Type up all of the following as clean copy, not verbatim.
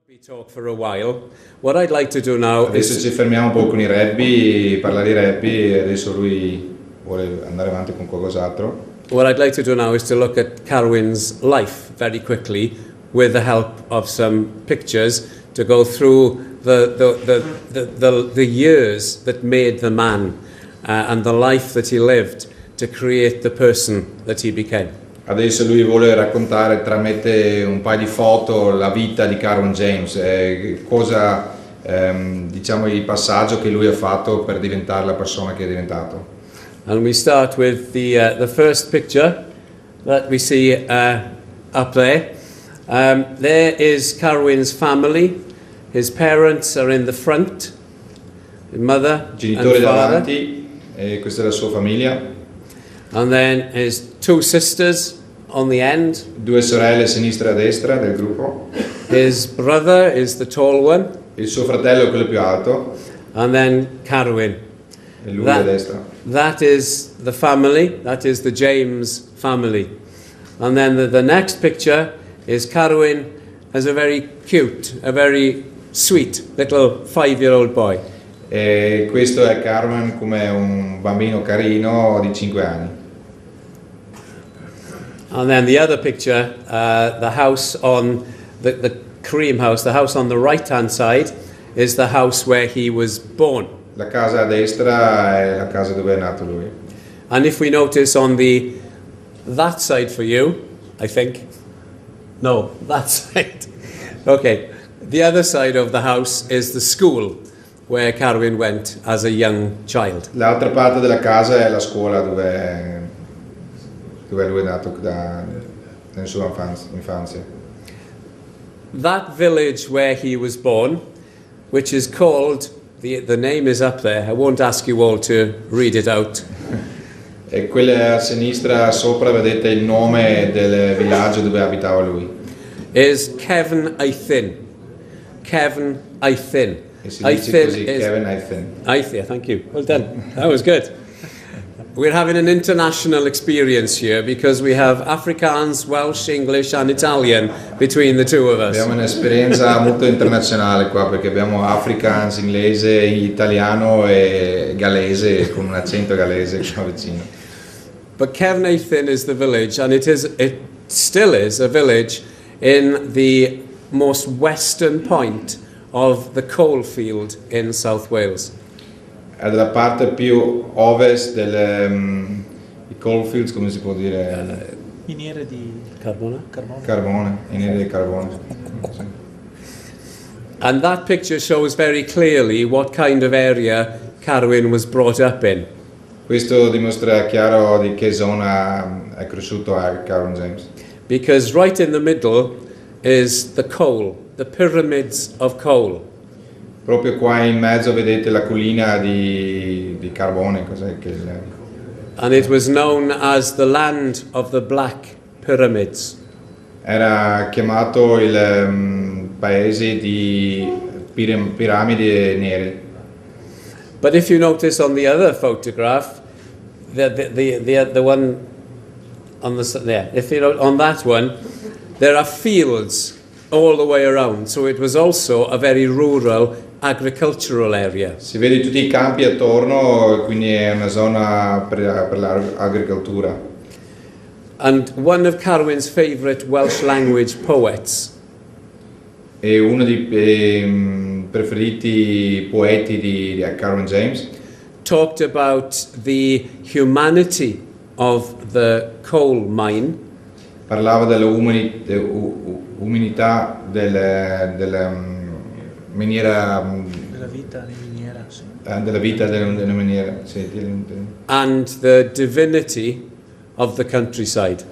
rugby talk for a while. What I'd like to do now Adesso ci fermiamo un po' con i rugby, parlare di rugby, e adesso lui vuole andare avanti con qualcos'altro. What I'd like to do now is to look at Carwyn's life very quickly with the help of some pictures to go through the years that made the man and the life that he lived to create the person that he became. Adesso lui vuole raccontare tramite un paio di foto la vita di Carwyn James, diciamo il passaggio che lui ha fatto per diventare la persona che è diventato. And we start with the first picture that we see up there. There is Carwyn's family. His parents are in the front, his mother Genitori and father. davanti, e questa è la sua famiglia. And then his two sisters on the end. Due sorelle a sinistra e a destra del gruppo. His brother is the tall one. Il suo fratello è quello più alto. And then Carwyn. E lui a destra. That is the family. That is the James family. And then the next picture is Carwyn as a very cute, a very sweet little 5-year-old boy. E questo è Carwyn come un bambino carino di 5 anni. And then the other picture, the house on the cream house, the house on the right-hand side, is the house where he was born. La casa a destra è la casa dove è nato lui. And if we notice on that side for you, I think, no, that side. Okay, the other side of the house is the school where Carwyn went as a young child. L'altra parte della casa è la scuola dove lui è nato nella sua infanzia. That village where he was born, which is called, the name is up there, I won't ask you all to read it out. E quella a sinistra sopra vedete il nome del villaggio dove abitava lui. Is Kevin Eithin. Kevin Eithin. E si dice così, Kevin Eithin. Eithin, thank you. Well done. That was good. We're having an international experience here because we have Afrikaans, Welsh, English and Italian between the two of us. Abbiamo un'esperienza molto internazionale qua perché abbiamo Afrikaans, inglese, italiano e gallese con un accento gallese qua vicino. But Kevin Eithin is the village, and it still is a village in the most western point of the coal field in South Wales. È dalla parte più ovest delle coalfields, come si può dire? Miniere di Carbone. Carbone, miniere di carbone. And that picture shows very clearly what kind of area Carwyn was brought up in. Questo dimostra chiaro di che zona è cresciuto Carwyn James. Because right in the middle is the coal, the pyramids of coal. Proprio qua in mezzo vedete la collina di carbone, cos'è che And it was known as the land of the black pyramids. era chiamato il paese di piramidi nere. But if you notice on the other photograph, the one on if you know, on that one, there are fields all the way around. So it was also a very rural agricultural area. Si vede tutti i campi attorno, quindi è una zona per l'agricoltura. And one of Carwyn's favourite Welsh language poets E uno dei preferiti poeti di Carwyn James talked about the humanity of the coal mine. parlava dell'umanità della miniera, della vita in miniera, sì. della vita della miniera, sì, And the divinity of the countryside.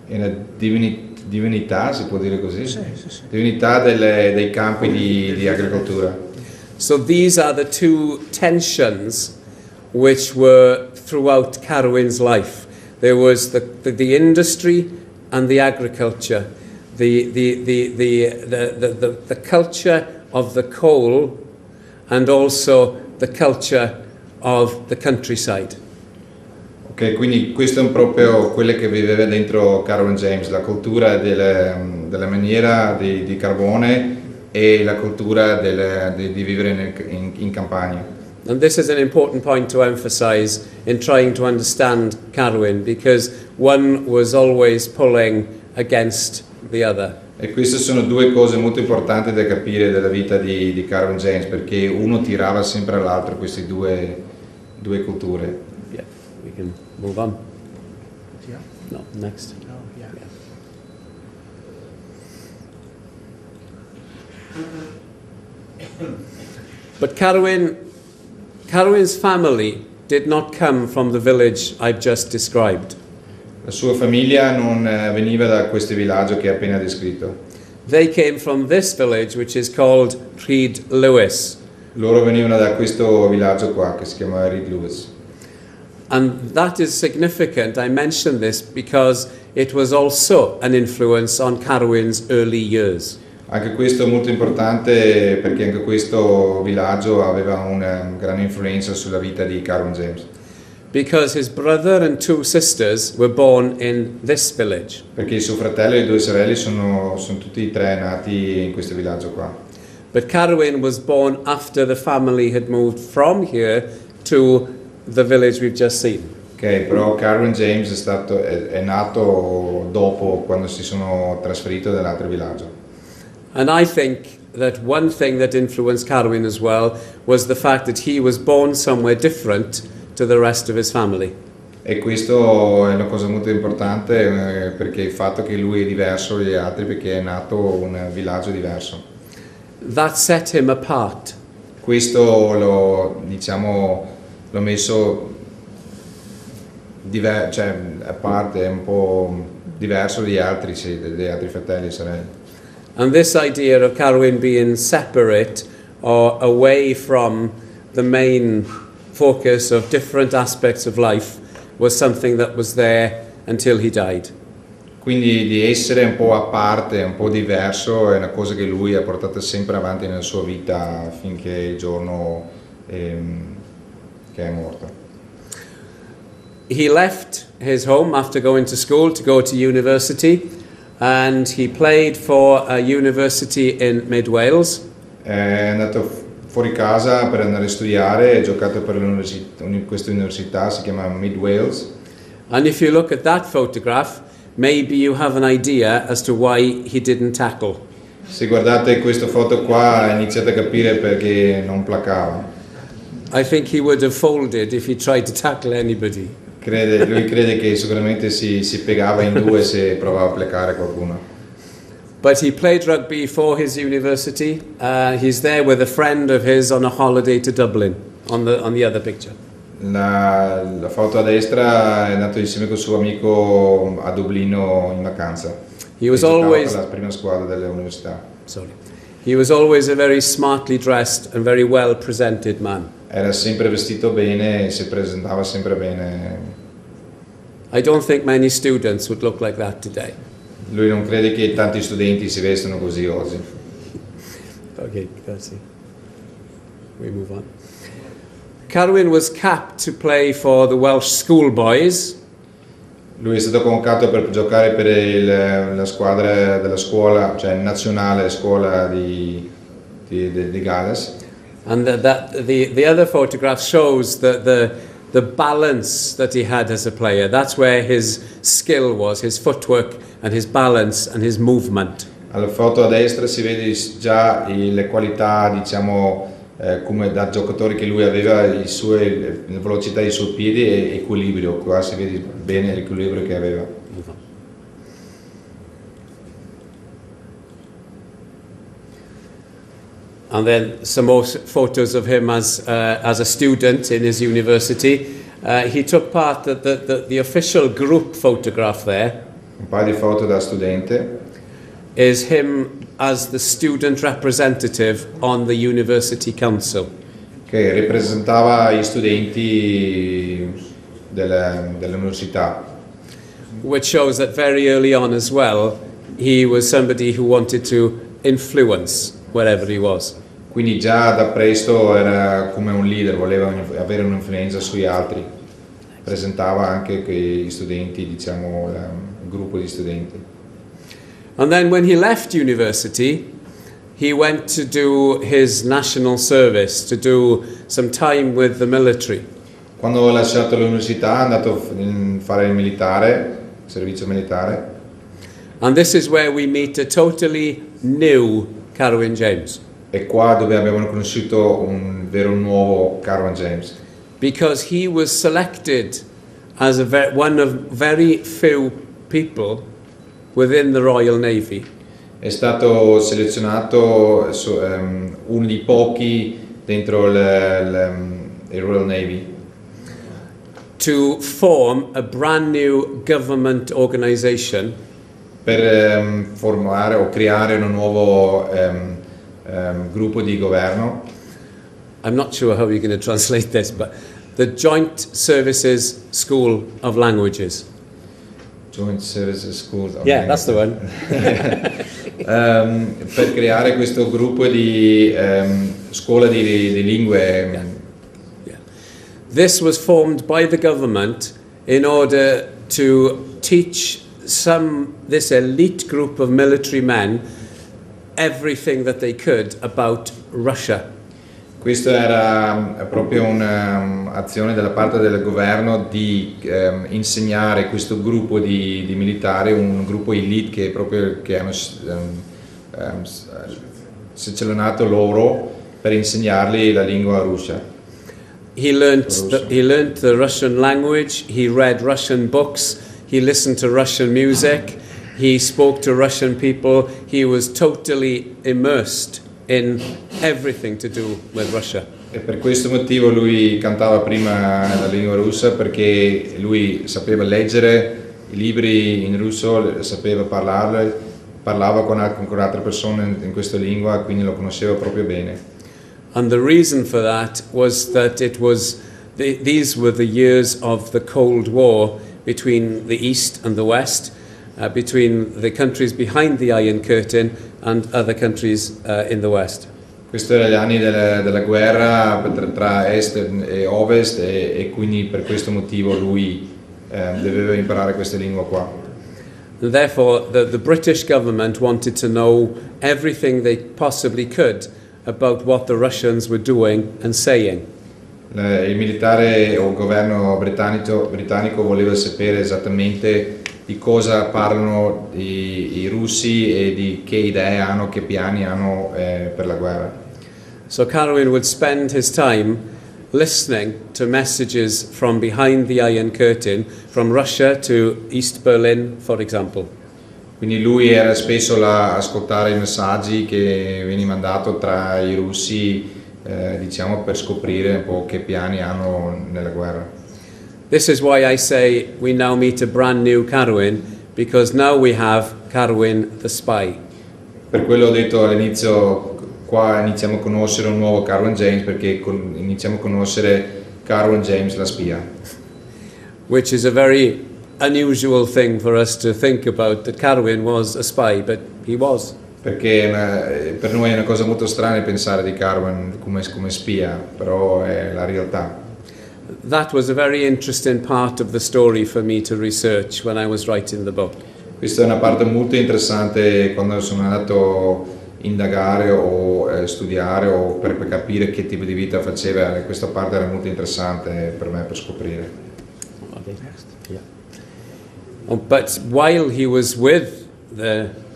e la divinità, si può dire così? Sì. Divinità dei campi di agricoltura. So these are the two tensions which were throughout Carwyn's life. There was the industry and the agriculture, the culture of the coal, and also the culture of the countryside. Ok, quindi questo è proprio quello che viveva dentro Carwyn James, la cultura della miniera di carbone e la cultura di vivere in campagna. And this is an important point to emphasize in trying to understand Carwyn, because one was always pulling against the other. E queste sono due cose molto importanti da capire della vita di Carwyn James, perché uno tirava sempre all'altro queste due culture. Yeah, we can move on. Yeah. No, next. No, yeah. But Carwyn's family did not come from the village I've just described. La sua famiglia non veniva da questo villaggio che ho appena descritto. They came from this village, which is called Rhyd Lewis. Loro venivano da questo villaggio qua che si chiama Rhyd Lewis. And that is significant. I mention this because it was also an influence on Carwyn's early years. Anche questo è molto importante perché anche questo villaggio aveva una grande influenza sulla vita di Carwyn James. Because his brother and two sisters were born in this village. Perché suo fratello e due sorelle sono tutti e tre nati in questo villaggio qua. But Carwyn was born after the family had moved from here to the village we've just seen. Ok, però Carwyn James è nato dopo, quando si sono trasferiti dall'altro villaggio. And I think that one thing that influenced Carwyn as well was the fact that he was born somewhere different to the rest of his family. E questo è una cosa molto importante perché il fatto che lui è diverso dagli altri perché è nato in un villaggio diverso. That set him apart. Questo l'ho messo a parte, è un po' diverso dagli altri fratelli e sorelle. And this idea of Carwyn being separate or away from the main focus of different aspects of life was something that was there until he died. Quindi di essere un po' a parte, un po' diverso, è una cosa che lui ha portato sempre avanti nella sua vita finché il giorno che è morto. He left his home after going to school to go to university, and he played for a university in Mid Wales. È andato fuori casa per andare a studiare, ha giocato per questa università, si chiama Mid Wales. And if you look at that photograph, maybe you have an idea as to why he didn't tackle. Se guardate questa foto qua iniziate a capire perché non placava. I think he would have folded if he tried to tackle anybody. Lui crede che sicuramente si piegava in due se provava a placare qualcuno. But he played rugby for his university. He's there with a friend of his on a holiday to Dublin, on the other picture. La foto a destra è andato insieme con il suo amico a Dublino in vacanza. He was always per la prima squadra dell'università. He was always a very smartly dressed and very well presented man. Era sempre vestito bene e si presentava sempre bene. I don't think many students would look like that today. Lui non crede che tanti studenti si vestono così oggi. Okay, grazie. We move on. Carwyn was capped to play for the Welsh schoolboys. Lui è stato convocato per giocare per la squadra della scuola, cioè nazionale scuola di Galles. And the other photograph shows the balance that he had as a player. That's where his skill was, his footwork and his balance and his movement. Alla foto a destra si vede già le qualità, diciamo, come da giocatore che lui aveva, la velocità dei suoi piedi e equilibrio. Qua si vede bene l'equilibrio che aveva. And then some more photos of him as a student in his university. He took part the official group photograph there. Un paio di foto da studente. Is him as the student representative on the university council. Che rappresentava gli studenti dell'università. Which shows that very early on as well, he was somebody who wanted to influence wherever he was. Quindi già da presto era come un leader, voleva avere un'influenza sugli altri. Presentava anche gli studenti, diciamo, il gruppo di studenti. And then when he left university, he went to do his national service, to do some time with the military. Quando ha lasciato l'università è andato a fare il militare, servizio militare. And this is where we meet a totally new Carwyn James. E qua dove abbiamo conosciuto un vero nuovo Carwyn James. Because he was selected as one of very few people within the Royal Navy. È stato selezionato uno dei pochi dentro il Royal Navy to form a brand new government organization per formare o creare un nuovo gruppo di governo. I'm not sure how you're going to translate this, but the Joint Services School of Languages. Joint Services School of Yeah, that's the one. Per creare questo gruppo di scuola di lingue. Yeah. This was formed by the government in order to teach this elite group of military men everything that they could about Russia. Questo era proprio un'azione dalla parte del governo di insegnare questo gruppo di militari, un gruppo elite che hanno selezionato loro per insegnargli la lingua russa. He learned the Russian language, he read Russian books, he listened to Russian music, he spoke to Russian people, he was totally immersed in everything to do with Russia. E per questo motivo lui cantava prima la lingua russa, perché lui sapeva leggere i libri in russo, sapeva parlarle, parlava con altre persone in questa lingua, quindi lo conosceva proprio bene. And the reason for that was that these were the years of the Cold War between the East and the West, between the countries behind the Iron Curtain and other countries in the West. Questi erano gli anni della guerra tra Est e Ovest e quindi per questo motivo lui doveva imparare questa lingua qua. And therefore, the British government wanted to know everything they possibly could about what the Russians were doing and saying. Il militare o il governo britannico voleva sapere esattamente di cosa parlano i russi e di che idee hanno, che piani hanno per la guerra. So Carwyn would spend his time listening to messages from behind the Iron Curtain, from Russia to East Berlin, for example. Quindi lui era spesso là a ascoltare i messaggi che venivano mandati tra i russi, diciamo, per scoprire un po' che piani hanno nella guerra. This is why I say we now meet a brand new Carwyn, because now we have Carwyn the spy. Per quello ho detto all'inizio, qua iniziamo a conoscere un nuovo Carwyn James, perché iniziamo a conoscere Carwyn James la spia. Which is a very unusual thing for us to think about, that Carwyn was a spy, but he was. Perché per noi è una cosa molto strana pensare di Carwyn come spia, però è la realtà. That was a very interesting part of the story for me to research when I was writing the book. Questa è una parte molto interessante quando sono andato a indagare o studiare o per capire che tipo di vita faceva. Questa parte era molto interessante per me, per scoprire. But while he was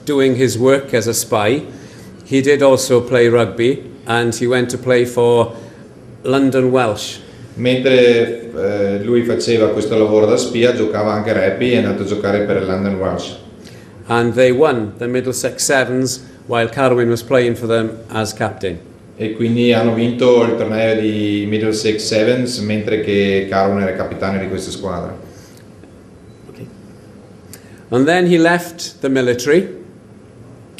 doing his work as a spy, he did also play rugby, and he went to play for London Welsh. Mentre lui faceva questo lavoro da spia, giocava anche rugby e è andato a giocare per il London Welsh. And they won the Middlesex Sevens while Carwyn was playing for them as captain. E quindi hanno vinto il torneo di Middlesex Sevens mentre che Carwyn era capitano di questa squadra. Okay. And then he left the military.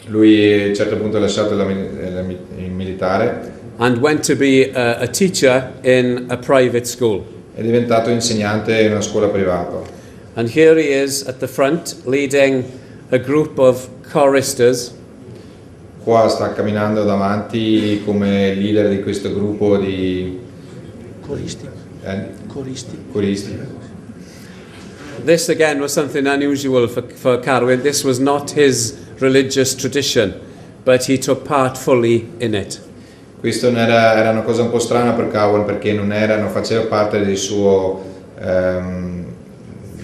Lui a un certo punto ha lasciato il militare. And went to be a teacher in a private school. È diventato insegnante in una scuola privata. And here he is at the front leading a group of choristers. Qua sta camminando davanti come leader di questo gruppo di coristi. Coristi. This again was something unusual for Carwyn. This was not his religious tradition, but he took part fully in it. Questo era una cosa un po' strana per Carwyn perché non faceva parte del suo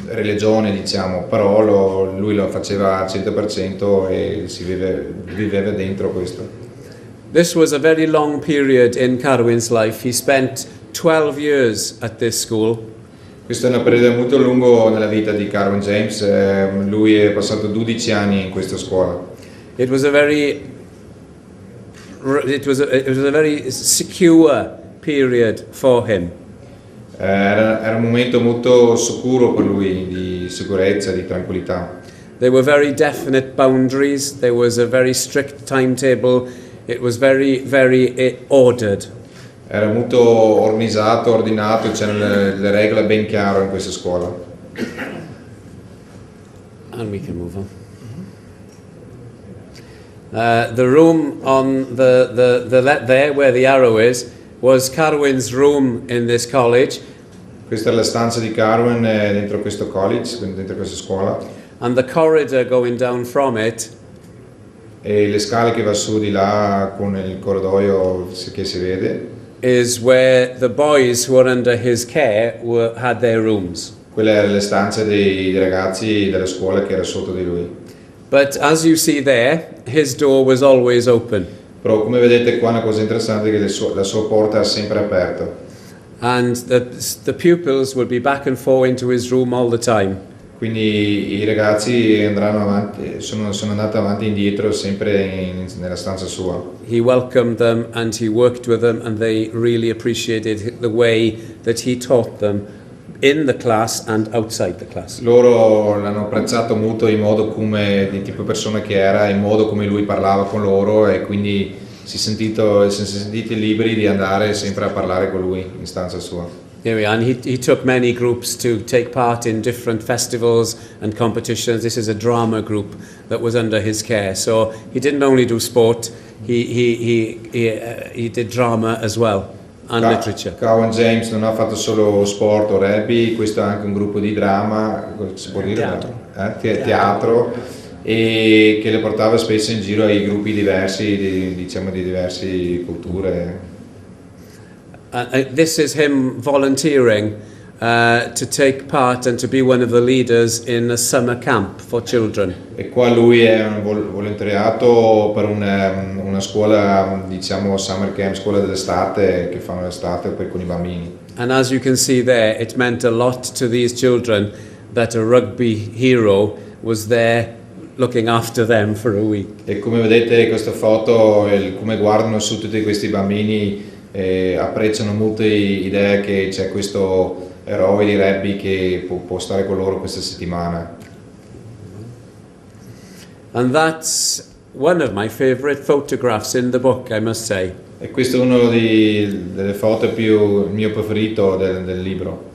religione, diciamo, però lui lo faceva al 100% e viveva dentro questo. This was a very long period in Carwyn's life. He spent 12 years at this school. Questo è un periodo molto lungo nella vita di Carwyn James, lui è passato 12 anni in questa scuola. It was a very secure period for him. Era un momento molto sicuro per lui, di sicurezza, di tranquillità. There were very definite boundaries. There was a very strict timetable. It was very ordered. Era molto organizzato, ordinato, c'erano le regole ben chiare in questa scuola. And we can move on. The room on there where the arrow is was Carwyn's room in this college. Questa è la stanza di Carwyn dentro questo college, dentro questa scuola. And the corridor going down from it E le scale che va su di là con il corridoio che si vede. is where the boys who were under his care had their rooms. Quelle erano le stanze dei ragazzi della scuola che era sotto di lui. But as you see there, his door was always open. Però come vedete qua una cosa interessante è che la sua porta è sempre aperta. And the pupils would be back and forth into his room all the time. Quindi i ragazzi andranno avanti, sono andati avanti e indietro sempre nella stanza sua. He welcomed them and he worked with them, and they really appreciated the way that he taught them in the class and outside the class. Loro l'hanno apprezzato molto in modo come di tipo persona che era, in modo come lui parlava con loro, e quindi si sono sentiti liberi di andare sempre a parlare con lui in stanza sua. Here we are, and he took many groups to take part in different festivals and competitions. This is a drama group that was under his care. So he didn't only do sport, he did drama as well, and literature. Carwyn James non ha fatto solo sport o rugby, questo è anche un gruppo di drama, si può dire? Teatro, e che le portava spesso in giro ai gruppi diversi, di diverse culture. This is him volunteering to take part and to be one of the leaders in a summer camp for children. E qua lui è un volontariato per una scuola, diciamo summer camp, scuola dell'estate, che fanno l'estate con i bambini. And as you can see there, it meant a lot to these children that a rugby hero was there looking after them for a week. E come vedete questa foto, come guardano su tutti questi bambini, apprezzano molto l'idea che c'è questo eroe di rugby che può stare con loro questa settimana. And that's one of my favorite photographs in the book, I must say. E questo è uno delle foto il mio preferito del libro.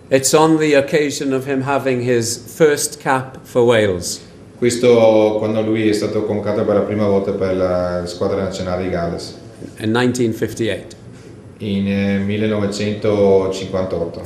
It's on the occasion of him having his first cap for Wales. Questo quando lui è stato convocato per la prima volta per la squadra nazionale di Galles. In 1958. In 1958.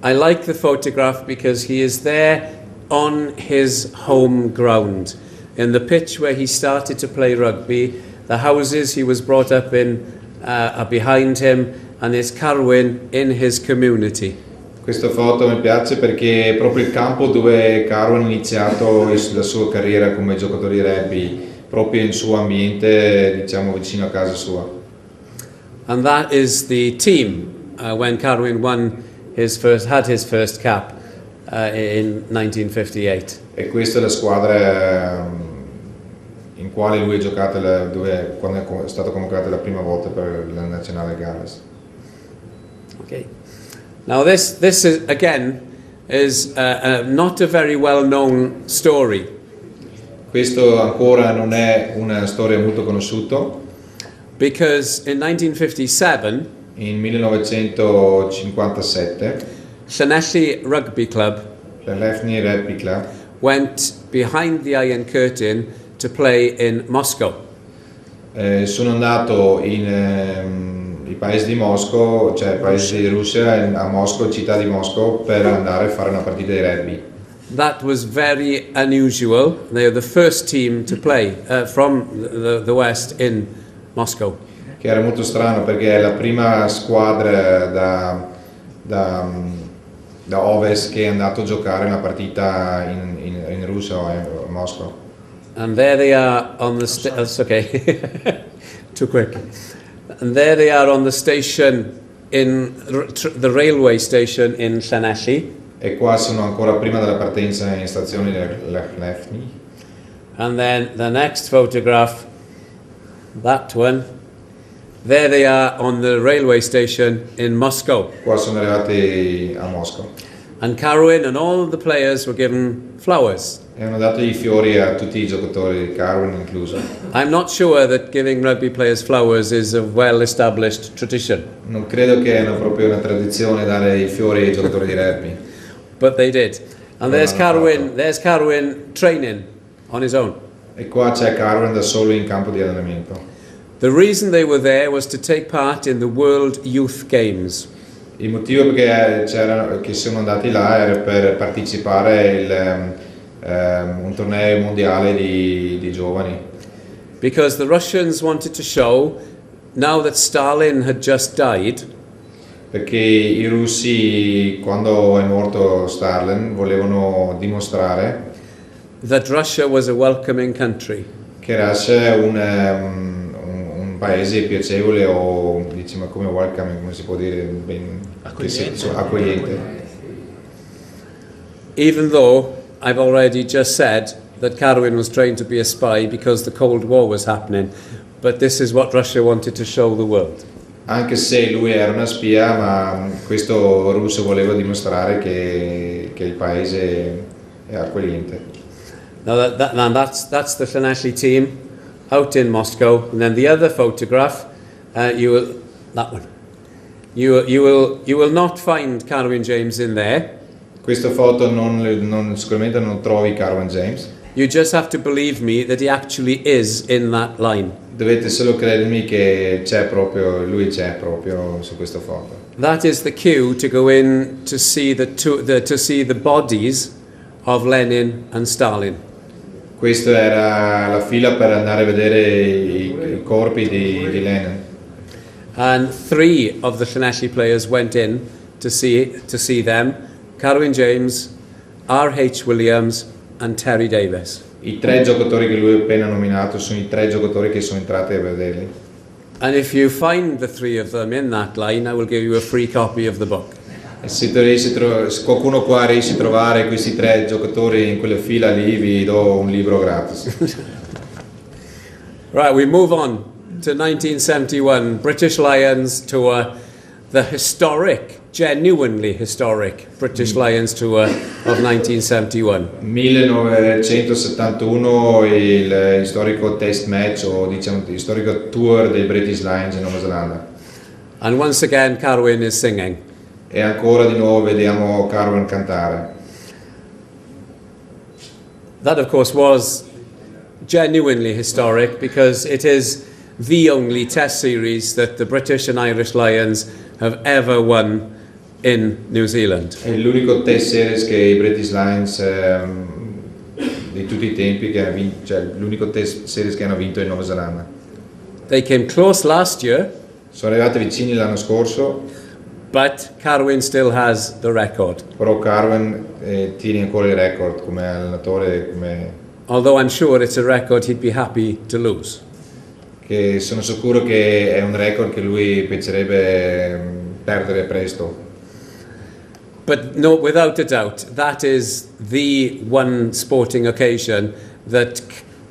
I like the photograph because he is there on his home ground, in the pitch where he started to play rugby. The houses he was brought up in are behind him, and there's Carwyn in his community. Questa foto mi piace perché è proprio il campo dove Carwyn ha iniziato la sua carriera come giocatore di rugby, proprio nel suo ambiente, diciamo vicino a casa sua. And that is the team when Carwyn had his first cap in 1958. E questa è la squadra in quale lui ha giocato quando è stato convocato la prima volta per la nazionale Galles. Okay. Now this is again not a very well known story. Questo ancora non è una storia molto conosciuta. Because in 1957, in 1957, Llanelli Rugby Club went behind the Iron Curtain to play in Moscow. Sono andato i paesi di Mosco, cioè paesi di Russia, a Mosco, città di Mosco, per andare a fare una partita di rugby. That was very unusual. They are the first team to play from the West in Moscow. Che era molto strano perché è la prima squadra da Ovest che è andato a giocare una partita in Russia o a Mosca. And there they are on the that's okay. Too quick. And there they are on the station the railway station in Llanelli. E qua sono ancora prima della partenza in stazione Llanelli. And then the next photograph, that one. There they are on the railway station in Moscow. Qua sono arrivati a Mosca. And Carwyn and all the players were given flowers. E hanno dato i fiori a tutti i giocatori, Carwyn incluso. I'm not sure that giving rugby players flowers is a well-established tradition. Non credo che è proprio una tradizione dare i fiori ai giocatori di rugby. But they did. And there's Carwyn training on his own. E qua c'è Carwyn da solo in campo di allenamento. The reason they were there was to take part in the World Youth Games. Il motivo che sono andati là era per partecipare un torneo mondiale di giovani. Because the Russians wanted to show, now that Stalin had just died, Perché i russi, quando è morto Stalin, volevano dimostrare that Russia was a welcoming country. che Russia è un paese piacevole o diciamo come welcoming, come si può dire, accogliente. Even though I've already just said that Carwyn was trained to be a spy because the Cold War was happening, but this is what Russia wanted to show the world. Anche se lui era una spia, ma questo russo voleva dimostrare che il paese è accogliente. Now that's the Llanelli team out in Moscow, and then the other photograph, you will not find Carwyn James in there. Questa foto sicuramente non trovi Carwyn James. You just have to believe me that he actually is in that line. Dovete solo credermi che lui c'è proprio su questa foto. That is the cue to go in to see the bodies of Lenin and Stalin. Questa era la fila per andare a vedere i corpi di Lenin. And 3 of the Llanelli players went in to see them: Carwyn James, R.H. Williams and Terry Davis. I 3 giocatori che lui ha appena nominato sono i 3 giocatori che sono entrati a vederli. And if you find the 3 of them in that line, I will give you a free copy of the book. E se qualcuno qua riesce a trovare questi 3 giocatori in quella fila lì, vi do un libro gratis. Right, we move on to 1971, British Lions tour, the genuinely historic British Lions tour of 1971. 1971 il storico test match o diciamo il storico tour dei British Lions in Nuova Zelanda. And once again Carwyn is singing. E ancora di nuovo vediamo Carwyn cantare. That of course was genuinely historic because it is the only test series that the British and Irish Lions have ever won in New Zealand. È l'unico test series che i British Lions di tutti i tempi che l'unico test series che hanno vinto in Nuova Zelanda. They came close last year. Sono arrivati vicini l'anno scorso. But Carwyn still has the record. Però Carwyn tiene ancora il record come allenatore, although I'm sure it's a record he'd be happy to lose. Che sono sicuro che è un record che lui piacerebbe perdere presto. But no, without a doubt, that is the one sporting occasion that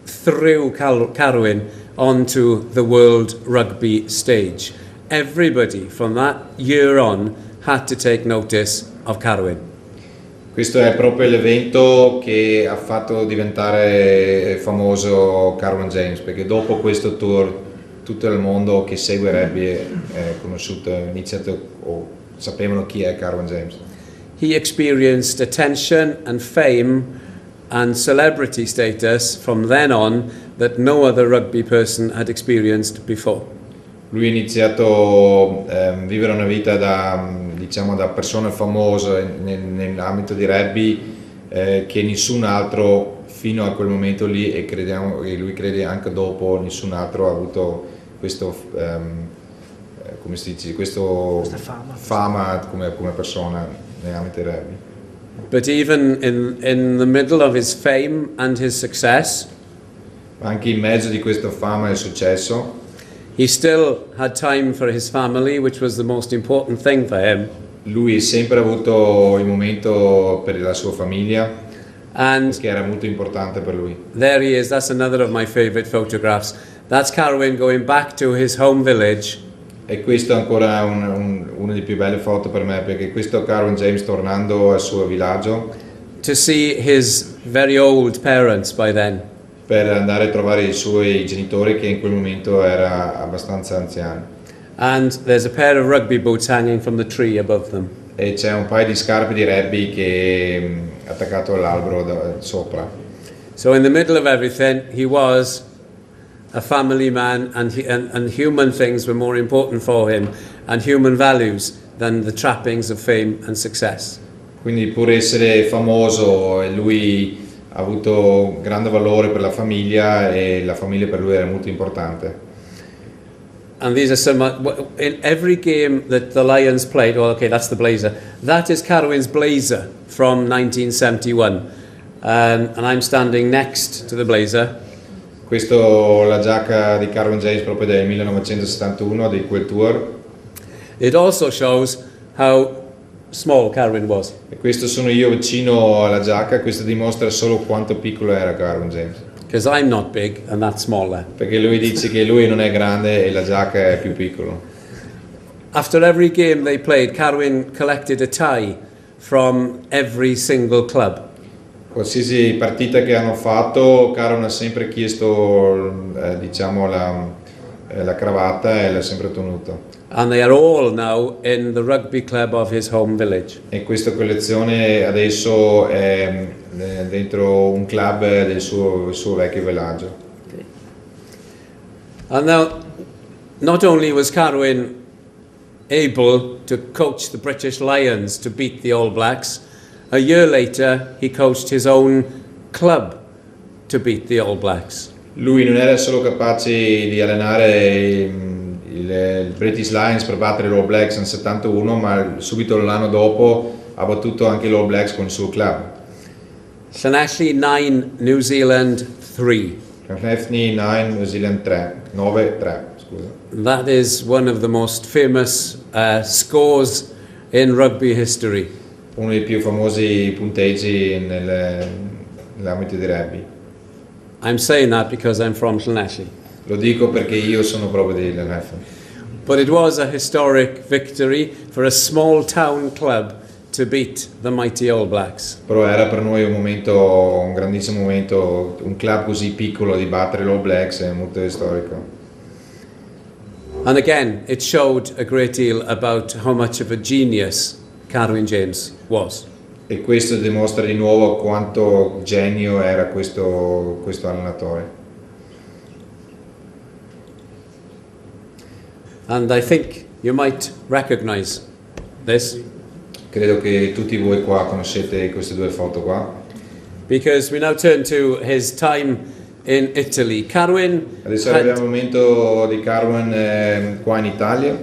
threw Carwyn onto the world rugby stage. Everybody from that year on had to take notice of Carwyn. Questo è proprio l'evento che ha fatto diventare famoso Carwyn James, perché dopo questo tour tutto il mondo che segue rugby è conosciuto, sapevano chi è Carwyn James. He experienced attention and fame and celebrity status from then on that no other rugby person had experienced before. Lui ha iniziato a vivere una vita da persona famosa nell'ambito di rugby che nessun altro fino a quel momento lì, e crediamo che lui crede anche dopo, nessun altro ha avuto questo come si dice, questa fama come persona nell'ambito rugby. But even in the middle of his fame and his success, Anche in mezzo di questa fama e successo, he still had time for his family, which was the most important thing for him. lui ha sempre avuto il momento per la sua famiglia, And che era molto importante per lui. there he is. That's another of my favorite photographs. That's Carwyn going back to his home village. E questo è ancora una delle più belle foto per me, perché questo è Carwyn James tornando al suo villaggio To see his very old parents by then. per andare a trovare i suoi genitori, che in quel momento era abbastanza anziani. And there's a pair of rugby boots hanging from the tree above them. E c'è un paio di scarpe di rugby che è attaccato all'albero sopra. So in the middle of everything, he was a family man, and human things were more important for him, and human values than the trappings of fame and success. Quindi pur essere famoso, lui ha avuto grande valore per la famiglia, e la famiglia per lui era molto importante. And these are some, in every game that the Lions played, well, okay, that's the blazer. That is Carwyn's blazer from 1971. And I'm standing next to the blazer. Questo la giacca di Carwyn James proprio del 1971, di quel tour. It also shows how small Carwyn was. E questo sono io vicino alla giacca, questo dimostra solo quanto piccolo era Carwyn James. Because I'm not big and that's smaller. Perché lui dice che lui non è grande e la giacca è più piccola. After every game they played, Carwyn collected a tie from every single club. Qualsiasi partita che hanno fatto, Carwyn ha sempre chiesto diciamo la cravatta, e l'ha sempre tenuto. And they are all now in the rugby club of his home village. E questa collezione adesso è dentro un club del suo vecchio villaggio. And now, not only was Carwyn able to coach the British Lions to beat the All Blacks, a year later he coached his own club to beat the All Blacks. Lui non era solo capace di allenare il British Lions per battere l'All Blacks nel 71, ma subito l'anno dopo ha battuto anche l'All Blacks con il suo club. Llanelli 9, New Zealand 3. Llanelli 9, New Zealand 3, 9-3, scusa. That is one of the most famous scores in rugby history. Uno dei più famosi punteggi nell'ambito di rugby. I'm saying that because I'm from Llanelli. Lo dico perché io sono proprio di Llanelli. But it was a historic victory for a small town club to beat the mighty All Blacks. Però era per noi un grandissimo momento, un club così piccolo di battere l'All Blacks è molto storico. And again, it showed a great deal about how much of a genius Carwyn James was. E questo dimostra di nuovo quanto genio era questo allenatore. And I think you might recognize this, Credo che tutti voi qua conoscete queste due foto qua. because we now turn to his time in Italy. Carwyn Adesso arriviamo al momento di Carwyn qua in Italia.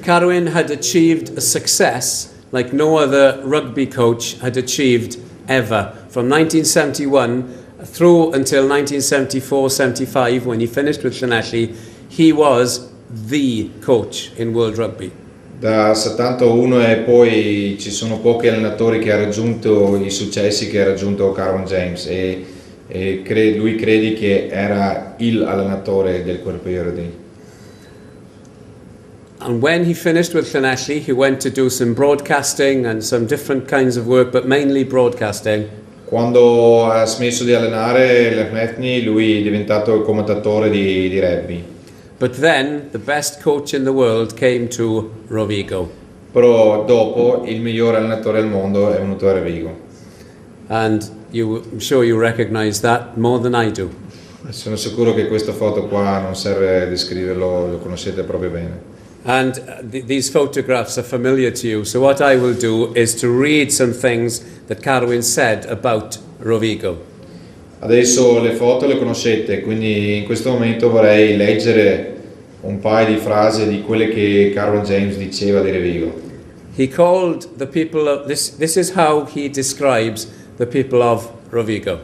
Carwyn had achieved a success like no other rugby coach had achieved ever. From 1971 through until 1974-75, when he finished with Llanelli, he was the coach in world rugby. Da 71 e poi ci sono pochi allenatori che hanno raggiunto i successi che ha raggiunto Carwyn James, e lui crede che era il allenatore del quel periodo lì. And when he finished with Llanelli, he went to do some broadcasting and some different kinds of work, but mainly broadcasting. Quando ha smesso di allenare Llanelli, lui è diventato il commentatore di rugby. But then the best coach in the world came to Rovigo. Però dopo il migliore allenatore al mondo è venuto a Rovigo. And I'm sure you recognize that more than I do. Sono sicuro che questa foto qua non serve a descriverlo, lo conoscete proprio bene. And these photographs are familiar to you. So what I will do is to read some things that Carwyn said about Rovigo. Adesso le foto le conoscete, quindi in questo momento vorrei leggere un paio di frasi di quelle che Carwyn James diceva di Rovigo. He called the people of this is how he describes the people of Rovigo.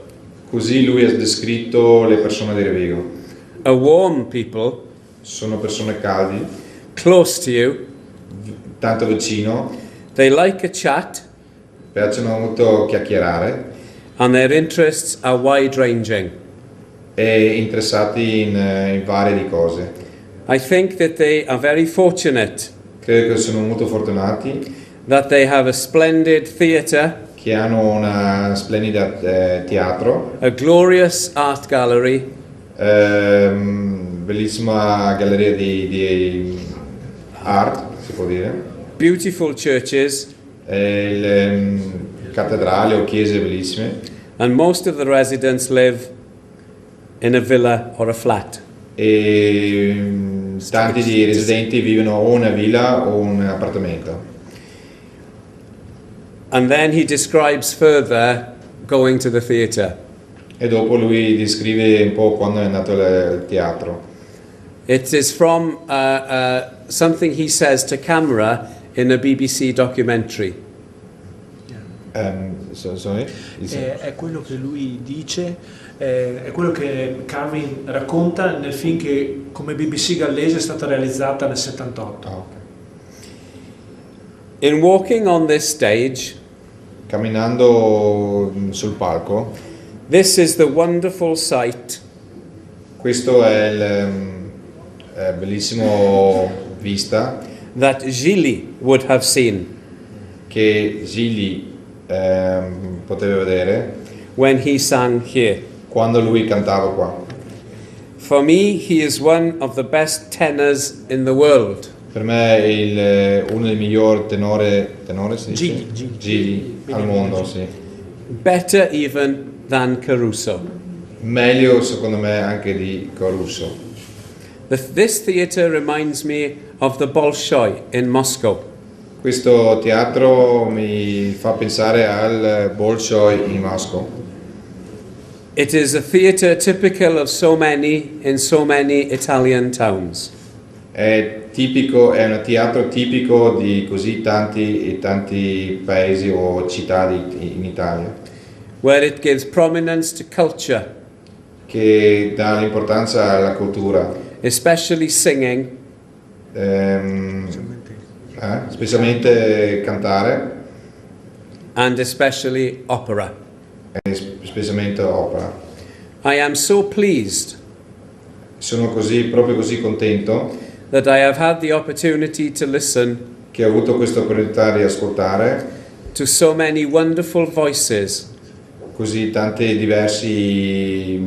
Così lui ha descritto le persone di Rovigo. A warm people, Sono persone caldi, close to you. tanto vicino, They like a chat, piacciono molto chiacchierare and their interests are wide-ranging. e interessati in varie di cose. I think that they are very fortunate Credo che sono molto fortunati that they have a splendid theatre, che hanno una splendida teatro, a glorious art gallery, bellissima galleria di art, si può dire, beautiful churches, cattedrali o chiese bellissime, and most of the residents live in a villa or a flat. e tanti di residenti vivono o in una villa o un appartamento. And then he describes further going to the theatre. E dopo lui descrive un po' quando è andato al teatro. It is from something he says to camera in a BBC documentary. Sorry? È quello che lui dice, è quello che Carwyn racconta nel film che come BBC gallese è stata realizzata nel 78. Ah, ok. In walking on this stage, Camminando sul palco, this is the wonderful sight questo è il bellissimo vista that Gilly would have seen che Gigli poteva vedere when he sang here. quando lui cantava qua. For me, he is one of the best tenors in the world. Per me è uno dei migliori tenore si dice? Gigli al mondo, sì. Better even than Caruso. Meglio secondo me anche di Caruso. This theatre reminds me of the Bolshoi in Moscow. Questo teatro mi fa pensare al Bolshoi in Mosca. It is a theatre typical of so many in so many Italian towns. È un teatro tipico di così tanti paesi o città in Italia, Where it gives prominence to culture, che dà l'importanza alla cultura, especially singing, specialmente cantare and especially opera. e specialmente opera. I am so pleased Sono proprio così contento that I have had the opportunity to listen che ho avuto questa opportunità di ascoltare to so many wonderful voices, così tante diverse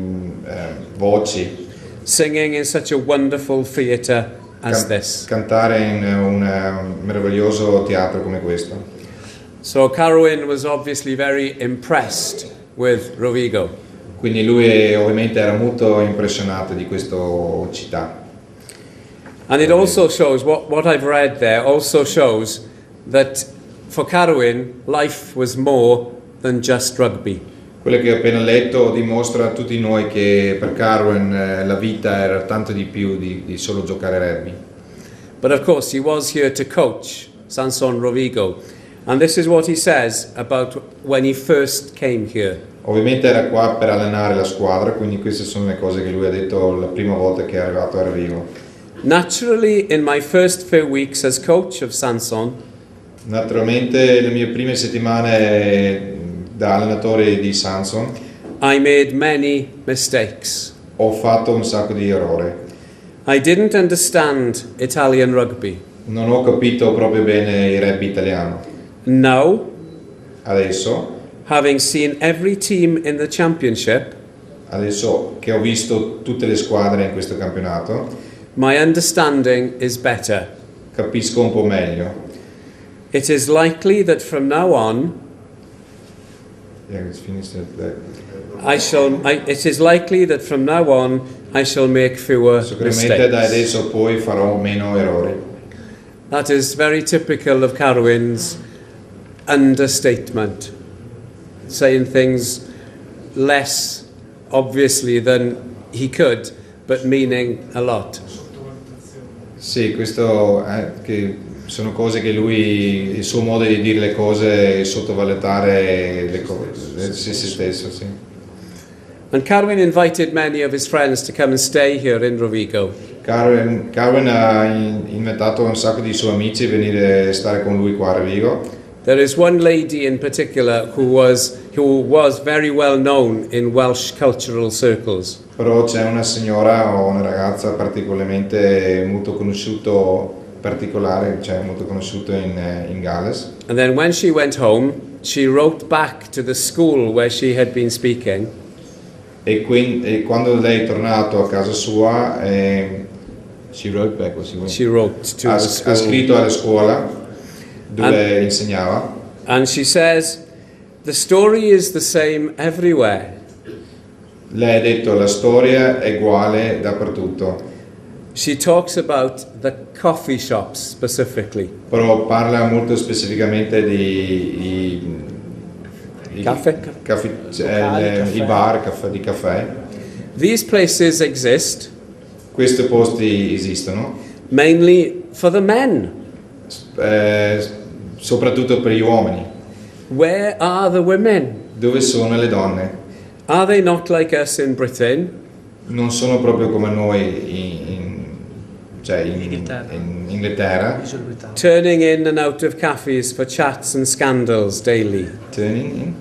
voci singing in such a wonderful theatre as this. cantare in un meraviglioso teatro come questo. So Carwyn was obviously very impressed with Rovigo. Quindi lui ovviamente era molto impressionato di questa città. And it also shows, what I've read there also shows that for Carwyn, life was more than just rugby. Quello che ho appena letto dimostra a tutti noi che per Carwyn la vita era tanto di più di solo giocare rugby. But of course, he was here to coach Sanson Rovigo. And this is what he says about when he first came here. Ovviamente era qua per allenare la squadra, quindi queste sono le cose che lui ha detto la prima volta che è arrivato a Rovigo. Naturally, in my first few weeks as coach of Sanson, Naturalmente le mie prime settimane da allenatore di Sanson I made many mistakes. ho fatto un sacco di errori. I didn't understand Italian rugby. Non ho capito proprio bene il rugby italiano. Now, Adesso having seen every team in the championship, adesso che ho visto tutte le squadre in questo campionato, my understanding is better. capisco un po' meglio. It is likely that from now on, it is likely that from now on I shall make fewer Sicuramente da mistakes. adesso poi farò meno errori. That is very typical of Carwyn's understatement, saying things less obviously than he could, but meaning a lot. Sì, questo è che sono cose che lui, il suo modo di dire le cose, sottovalutare le cose, se stesso, sì. And Carwyn invited many of his friends to come and stay here in Rovigo. Carwyn ha invitato un sacco di suoi amici a venire a stare con lui qua a Rovigo. There is one lady in particular who was very well known in Welsh cultural circles. Però c'è una signora o una ragazza particolarmente molto particolare, cioè molto conosciuto in Galles. And then when she went home, she wrote back to the school where she had been speaking. E quando lei è tornato a casa sua, she wrote back, she wrote to the school. Ha scritto alla scuola dove insegnava. And she says, the story is the same everywhere. Lei ha detto la storia è uguale dappertutto. She talks about the coffee shops specifically. Però parla molto specificamente di Caffè? I bar di caffè. These places exist. Questi posti esistono. Mainly for the men. Soprattutto per gli uomini. Where are the women? Dove sono le donne? Are they not like us in Britain? Non sono proprio come noi in Inghilterra. Turning in and out of cafes for chats and scandals daily. Turning in?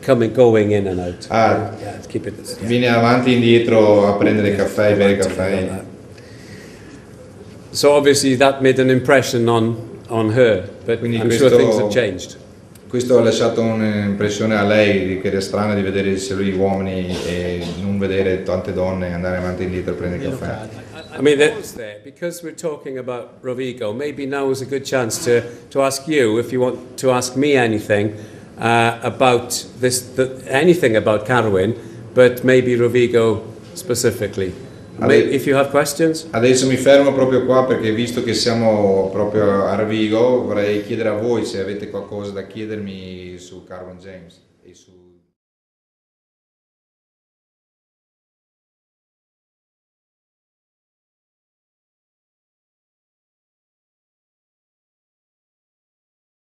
Going in and out. Yeah, keep it. Yeah. Viene avanti e indietro a prendere caffè, bere caffè. So obviously that made an impression on her, but Quindi I'm sure things have changed. Questo ha lasciato un'impressione a lei che era strana di vedere solo gli uomini e non vedere tante donne andare avanti e indietro a prendere caffè. I mean, because we're talking about Rovigo, maybe now is a good chance to ask you, if you want to ask me anything about anything about Carwyn, but maybe Rovigo specifically. If you have questions. Adesso mi fermo proprio qua perché visto che siamo proprio a Rovigo vorrei chiedere a voi se avete qualcosa da chiedermi su Carwyn James e su